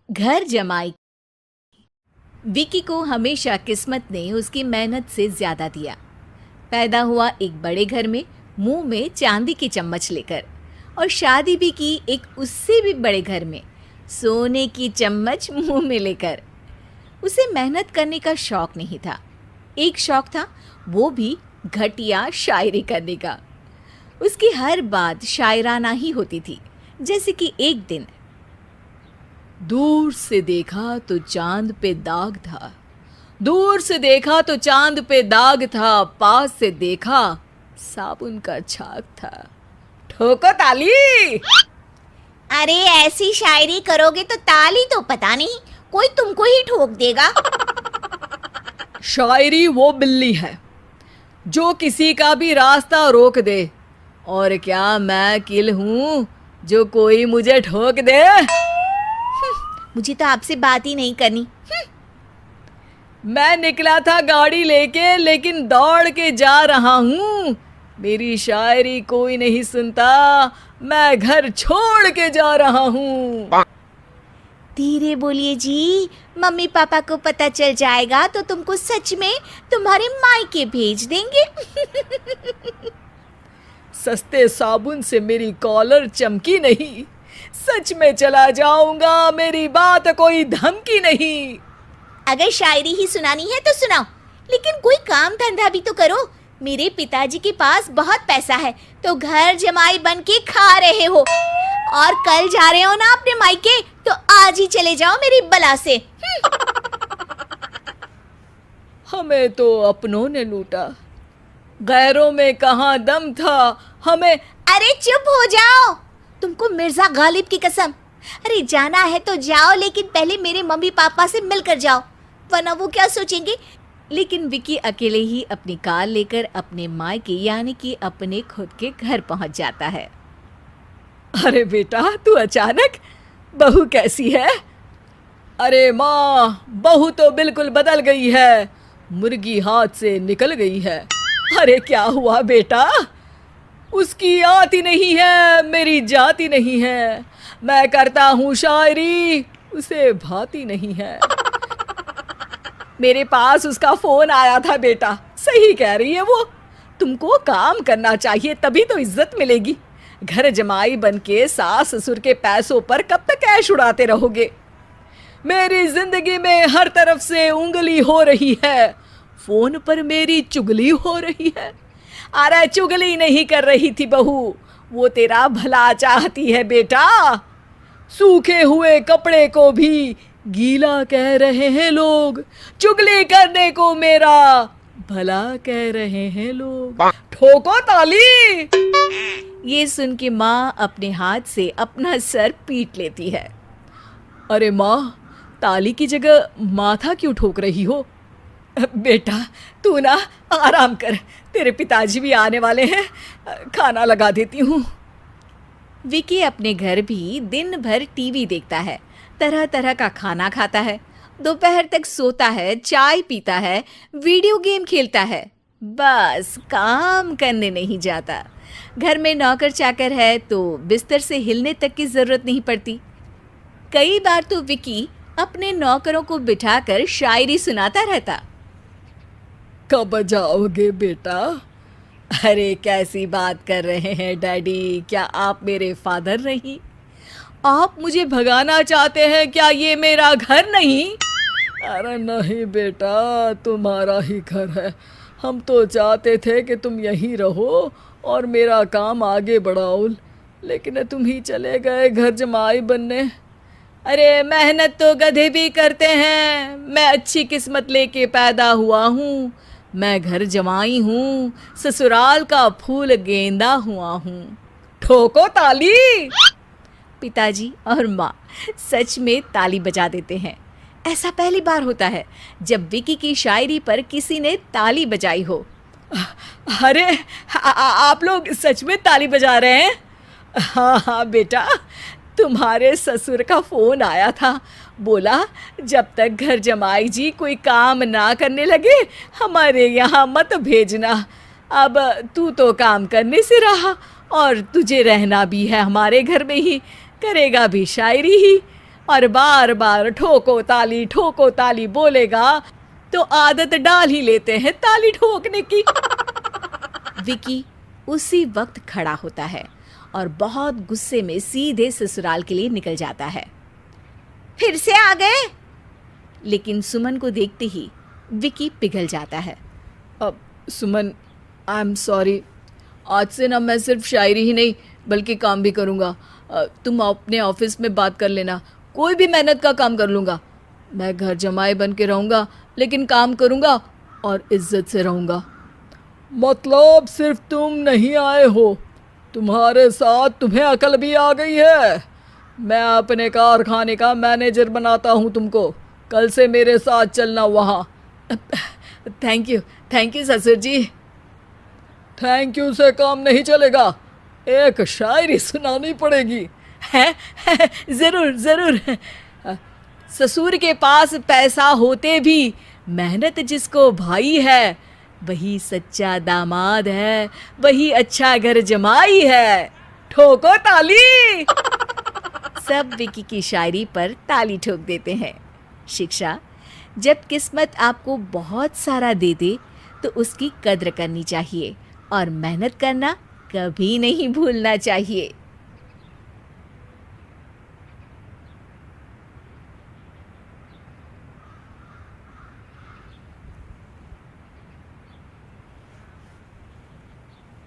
घर जमाई। विकी को हमेशा किस्मत ने उसकी मेहनत से ज्यादा दिया। पैदा हुआ एक बड़े घर में, मुंह में चांदी की चम्मच लेकर, और शादी भी की एक उससे भी बड़े घर में, सोने की चम्मच मुंह में लेकर। उसे मेहनत करने का शौक नहीं था। एक शौक था, वो भी घटिया शायरी करने का। उसकी हर बात शायराना ही होती थी। जैसे कि एक दिन, दूर से देखा तो चांद पे दाग था, दूर से देखा तो चांद पे दाग था, पास से देखा साबुन का छाग था। ठोको ताली। अरे ऐसी शायरी करोगे तो ताली तो पता नहीं, कोई तुमको ही ठोक देगा। शायरी वो बिल्ली है जो किसी का भी रास्ता रोक दे, और क्या मैं किल हूं जो कोई मुझे ठोक दे। मुझे तो आपसे बात ही नहीं करनी। मैं निकला था गाड़ी लेके, लेकिन दौड़ के जा रहा हूँ। मेरी शायरी कोई नहीं सुनता, मैं घर छोड़ के जा रहा हूँ। धीरे बोलिए जी, मम्मी पापा को पता चल जाएगा तो तुमको सच में तुम्हारे मायके भेज देंगे। सस्ते साबुन से मेरी कॉलर चमकी नहीं, सच में चला जाऊंगा, मेरी बात कोई धमकी नहीं। अगर शायरी ही सुनानी है तो सुनाओ, लेकिन कोई काम धंधा भी तो करो। मेरे पिताजी के पास बहुत पैसा है, तो घर जमाई बन के खा रहे हो, और कल जा रहे हो ना अपने मायके, तो आज ही चले जाओ मेरी बला से। हमें तो अपनों ने लूटा, गैरों में कहाँ दम था हमें। अरे चुप हो जाओ, तुमको मिर्जा गालिब की कसम। अरे जाना है तो जाओ, लेकिन पहले मेरे मम्मी पापा से मिलकर जाओ, वरना वो क्या सोचेंगे। लेकिन विकी अकेले ही अपनी कार लेकर अपने मायके यानी कि अपने खुद के घर पहुंच जाता है। अरे बेटा, तू अचानक, बहू कैसी है? अरे माँ, बहू तो बिल्कुल बदल गई है, मुर्गी हाथ से निकल गई है। अरे क्या हुआ बेटा? उसकी आती नहीं है, मेरी जाती नहीं है। मैं करता हूँ शायरी, उसे भाती नहीं है। मेरे पास उसका फोन आया था बेटा, सही कह रही है वो। तुमको काम करना चाहिए, तभी तो इज्जत मिलेगी। घर जमाई बनके सास ससुर के पैसों पर कब तक ऐश उड़ाते रहोगे? मेरी जिंदगी में हर तरफ से उंगली हो रही है, फोन पर मेरी चुगली हो रही है। अरे चुगली नहीं कर रही थी बहू, वो तेरा भला चाहती है बेटा। सूखे हुए कपड़े को भी गीला कह रहे हैं लोग, चुगली करने को मेरा भला कह रहे हैं लोग। ठोको ताली। ये सुन के माँ अपने हाथ से अपना सर पीट लेती है। अरे माँ, ताली की जगह माथा क्यों ठोक रही हो? बेटा तू ना आराम कर, तेरे पिताजी भी आने वाले हैं, खाना लगा देती हूँ। विकी अपने घर भी दिन भर टीवी देखता है, तरह तरह का खाना खाता है, दोपहर तक सोता है, चाय पीता है, वीडियो गेम खेलता है, बस काम करने नहीं जाता। घर में नौकर चाकर है तो बिस्तर से हिलने तक की जरूरत नहीं पड़ती। कई बार तो विकी अपने नौकरों को बिठाकर शायरी सुनाता रहता। कब जाओगे बेटा? अरे कैसी बात कर रहे हैं डैडी, क्या आप मेरे फादर नहीं? आप मुझे भगाना चाहते हैं क्या? ये मेरा घर नहीं। अरे नहीं बेटा, तुम्हारा ही घर है। हम तो चाहते थे कि तुम यहीं रहो और मेरा काम आगे बढ़ाओ, लेकिन तुम ही चले गए घर जमाई बनने। अरे मेहनत तो गधे भी करते हैं, मैं अच्छी किस्मत लेके पैदा हुआ हूँ, मैं घर जमाई हूँ, ससुराल का फूल गेंदा हुआ हूँ। ठोको ताली। पिताजी और माँ सच में ताली बजा देते हैं। ऐसा पहली बार होता है जब विकी की शायरी पर किसी ने ताली बजाई हो। अरे आप लोग सच में ताली बजा रहे हैं? हाँ हाँ बेटा, तुम्हारे ससुर का फोन आया था, बोला जब तक घर जमाई जी कोई काम ना करने लगे हमारे यहाँ मत भेजना। अब तू तो काम करने से रहा और तुझे रहना भी है हमारे घर में ही, करेगा भी शायरी ही। और बार बार ठोको ताली बोलेगा तो आदत डाल ही लेते हैं ताली ठोकने की। विकी उसी वक्त खड़ा होता है और बहुत गुस्से में सीधे ससुराल के लिए निकल जाता है। फिर से आ गए? लेकिन सुमन को देखते ही विकी पिघल जाता है। अब सुमन, आई एम सॉरी, आज से ना मैं सिर्फ शायरी ही नहीं बल्कि काम भी करूँगा। तुम अपने ऑफिस में बात कर लेना, कोई भी मेहनत का काम कर लूँगा। मैं घर जमाई बन के रहूँगा लेकिन काम करूँगा और इज्जत से रहूँगा। मतलब सिर्फ तुम नहीं आए हो, तुम्हारे साथ तुम्हें अकल भी आ गई है। मैं अपने कारखाने का मैनेजर बनाता हूँ तुमको, कल से मेरे साथ चलना वहाँ। थैंक यू ससुर जी। थैंक यू से काम नहीं चलेगा, एक शायरी सुनानी पड़ेगी। है? जरूर। ससुर के पास पैसा होते भी मेहनत जिसको भाई है, वही सच्चा दामाद है, वही अच्छा घर जमाई है। ठोको ताली। सब विकी की शायरी पर ताली ठोक देते हैं। शिक्षा: जब किस्मत आपको बहुत सारा दे दे तो उसकी कद्र करनी चाहिए और मेहनत करना कभी नहीं भूलना चाहिए।